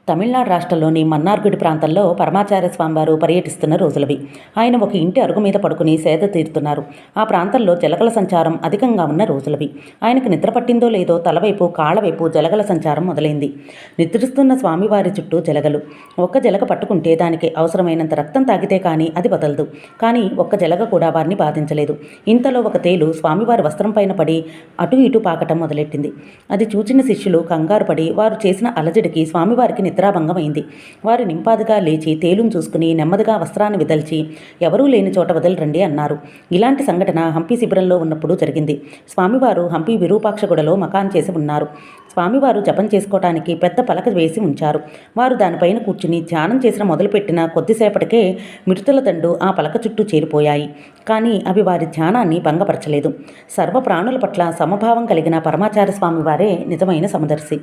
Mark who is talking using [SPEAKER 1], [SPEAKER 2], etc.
[SPEAKER 1] తమిళనాడు రాష్ట్రంలోని మన్నార్గుడి ప్రాంతంలో పరమాచార్య స్వామివారు పర్యటిస్తున్న రోజులవి. ఆయన ఒక ఇంటి అరుగు మీద పడుకుని సేద తీరుతున్నారు. ఆ ప్రాంతంలో జలగల సంచారం అధికంగా ఉన్న రోజులవి. ఆయనకు నిద్ర పట్టిందో లేదో తలవైపు కాళ్ళవైపు జలగల సంచారం మొదలైంది. నిద్రిస్తున్న స్వామివారి చుట్టూ జలగలు. ఒక్క జలగ పట్టుకుంటే దానికి అవసరమైనంత రక్తం తాగితే కానీ అది వదలదు. కానీ ఒక్క జలగ కూడా వారిని బాధించలేదు. ఇంతలో ఒక తేలు స్వామివారి వస్త్రం పైన పడి అటు ఇటు పాకటం మొదలెట్టింది. అది చూచిన శిష్యులు కంగారు పడి వారు చేసిన అలజడికి స్వామివారికి నిద్రాభంగం అయింది. వారు నింపాదిగా లేచి తేలును చూసుకుని నెమ్మదిగా వస్త్రాన్ని విదల్చి ఎవరూ లేని చోట వదలరండి అన్నారు. ఇలాంటి సంఘటన హంపి శిబిరంలో ఉన్నప్పుడు జరిగింది. స్వామివారు హంపి విరూపాక్షగుడలో మకాన్ చేసి ఉన్నారు. స్వామివారు జపం చేసుకోవటానికి పెద్ద పలక వేసి ఉంచారు. వారు దానిపైన కూర్చుని ధ్యానం చేసిన మొదలుపెట్టిన కొద్దిసేపటికే మిడతల దండు ఆ పలక చుట్టూ చేరిపోయాయి. కానీ అవి వారి ధ్యానాన్ని భంగపరచలేదు. సర్వ ప్రాణుల పట్ల సమభావం కలిగిన పరమాచార్య స్వామివారే నిజమైన సమదర్శి.